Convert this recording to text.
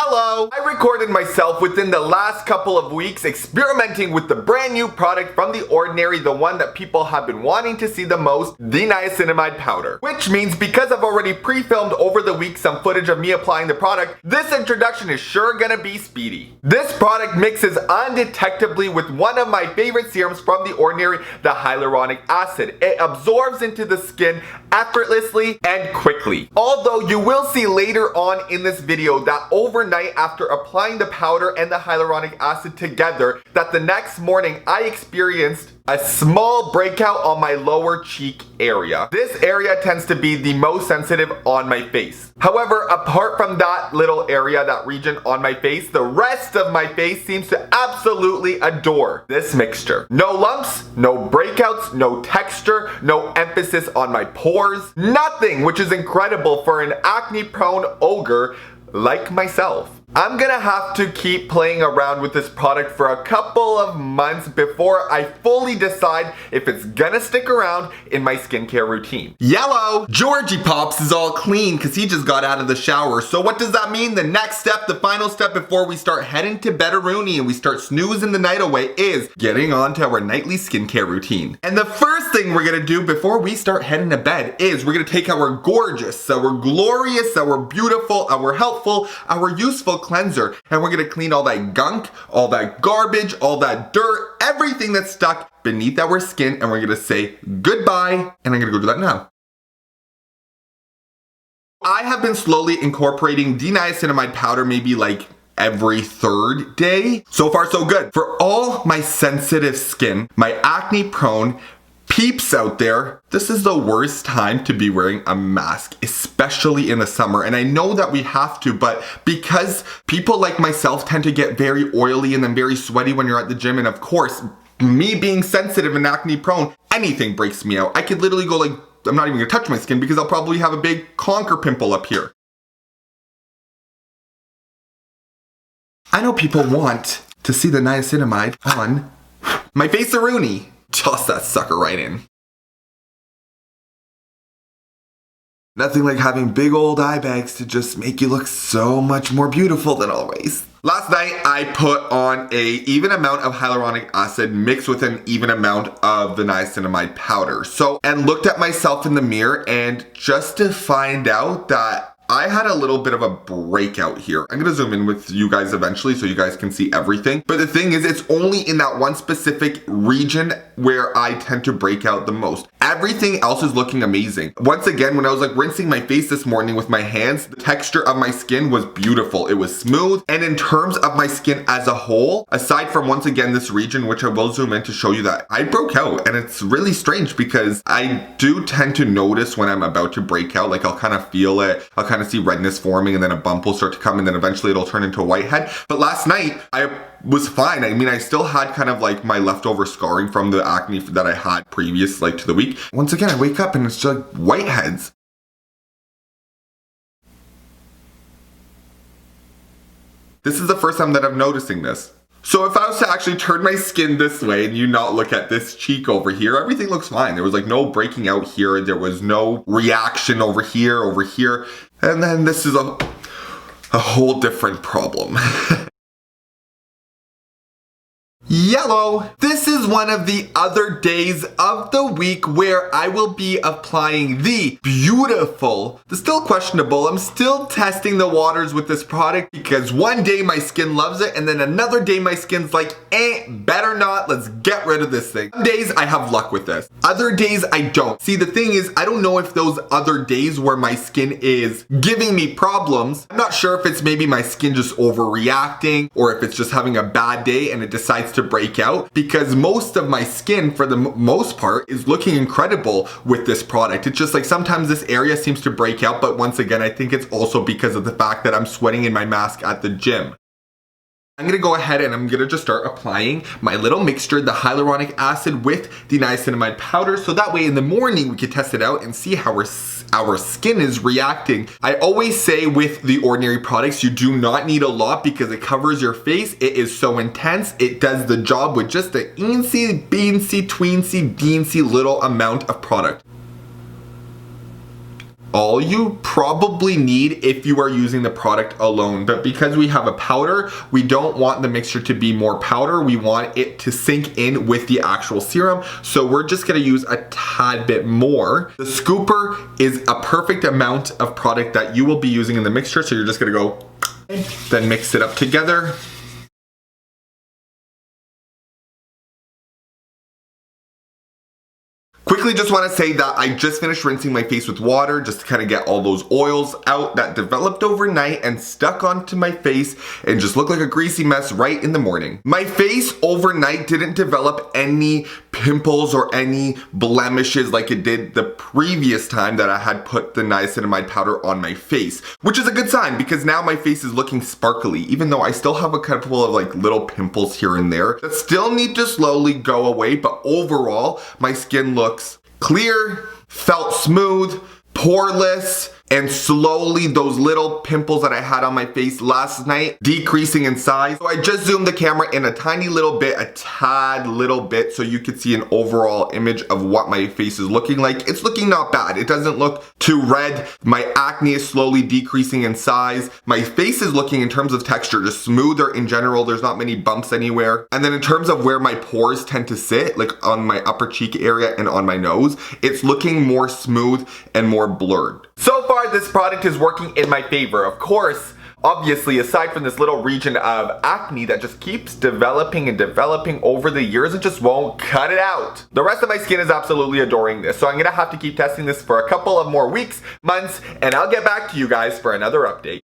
Yellow! I recorded myself within the last couple of weeks experimenting with the brand new product from The Ordinary, the one that people have been wanting to see the most, the Niacinamide Powder. Which means because I've already pre-filmed over the week some footage of me applying the product, this introduction is sure gonna be speedy. This product mixes undetectably with one of my favorite serums from The Ordinary, the hyaluronic acid. It absorbs into the skin effortlessly and quickly. Although you will see later on in this video that overnight after applying the powder and the hyaluronic acid together, that the next morning I experienced a small breakout on my lower cheek area. This area tends to be the most sensitive on my face. However, apart from that little area, that region on my face, the rest of my face seems to absolutely adore this mixture. No lumps, no breakouts, no texture, no emphasis on my pores, nothing, which is incredible for an acne-prone ogre like myself. I'm gonna have to keep playing around with this product for a couple of months before I fully decide if it's gonna stick around in my skincare routine. Yellow! Georgie Pops is all clean because he just got out of the shower. So what does that mean? The next step, the final step before we start heading to bed-a-rooney and we start snoozing the night away is getting on to our nightly skincare routine. And the first thing we're gonna do before we start heading to bed is we're gonna take our gorgeous, our glorious, our beautiful, our helpful, our useful cleanser, and we're gonna clean all that gunk, all that garbage, all that dirt, everything that's stuck beneath our skin, and we're gonna say goodbye, and I'm gonna go do that now. I have been slowly incorporating the niacinamide powder maybe like every third day. So far so good. For all my sensitive skin, my acne prone peeps out there, this is the worst time to be wearing a mask, especially in the summer. And I know that we have to, but because people like myself tend to get very oily and then very sweaty when you're at the gym, and of course, me being sensitive and acne prone, anything breaks me out. I could literally go like, I'm not even gonna touch my skin because I'll probably have a big conker pimple up here. I know people want to see the niacinamide on my face-a-rooney. Toss that sucker right in. Nothing like having big old eye bags to just make you look so much more beautiful than always. Last night I put on a even amount of hyaluronic acid mixed with an even amount of the niacinamide powder. And looked at myself in the mirror, and just to find out that I had a little bit of a breakout here. I'm gonna zoom in with you guys eventually so you guys can see everything. But the thing is, it's only in that one specific region where I tend to break out the most. Everything else is looking amazing. Once again, when I was like rinsing my face this morning with my hands, the texture of my skin was beautiful. It was smooth. And in terms of my skin as a whole, aside from once again this region, which I will zoom in to show you that I broke out. And it's really strange because I do tend to notice when I'm about to break out, like I'll kind of feel it. I'll kind of see redness forming, and then a bump will start to come, and then eventually it'll turn into a whitehead. But last night I was fine. I mean, I still had kind of like my leftover scarring from the acne that I had previous like to the week. Once again, I wake up and it's just like whiteheads. This is the first time that I'm noticing this. So if I was to actually turn my skin this way and you not look at this cheek over here, everything looks fine. There was like no breaking out here. There was no reaction over here. And then this is a whole different problem. Yellow. This is one of the other days of the week where I will be applying the beautiful, the still questionable, I'm still testing the waters with this product because one day my skin loves it and then another day my skin's like, better not, let's get rid of this thing. Some days I have luck with this. Other days I don't. See, the thing is, I don't know if those other days where my skin is giving me problems, I'm not sure if it's maybe my skin just overreacting or if it's just having a bad day and it decides to break out, because most of my skin for the most part is looking incredible with this product. It's just like sometimes this area seems to break out, but once again, I think it's also because of the fact that I'm sweating in my mask at the gym. I'm gonna go ahead and I'm gonna just start applying my little mixture, the hyaluronic acid with the niacinamide powder, so that way in the morning we can test it out and see how our skin is reacting. I always say with the Ordinary products, you do not need a lot because it covers your face. It is so intense. It does the job with just a eensy, beansy, tweensy, beansy little amount of product. all you probably need if you are using the product alone. But because we have a powder, we don't want the mixture to be more powder. We want it to sink in with the actual serum. So we're just gonna use a tad bit more. The scooper is a perfect amount of product that you will be using in the mixture. So you're just gonna go, then mix it up together. Quickly, just want to say that I just finished rinsing my face with water just to kind of get all those oils out that developed overnight and stuck onto my face and just look like a greasy mess right in the morning. My face overnight didn't develop any pimples or any blemishes like it did the previous time that I had put the niacinamide powder on my face, which is a good sign because now my face is looking sparkly, even though I still have a couple of like little pimples here and there that still need to slowly go away, but overall my skin looks clear, felt smooth, poreless, and slowly those little pimples that I had on my face last night decreasing in size. So I just zoomed the camera in a tiny little bit, a tad little bit, so you could see an overall image of what my face is looking like. It's looking not bad. It doesn't look too red. My acne is slowly decreasing in size. My face is looking, in terms of texture, just smoother in general. There's not many bumps anywhere. And then in terms of where my pores tend to sit, like on my upper cheek area and on my nose, it's looking more smooth and more blurred. So far, this product is working in my favor. Of course, obviously, aside from this little region of acne that just keeps developing and developing over the years, it just won't cut it out. The rest of my skin is absolutely adoring this, so I'm gonna have to keep testing this for a couple of more weeks, months, and I'll get back to you guys for another update.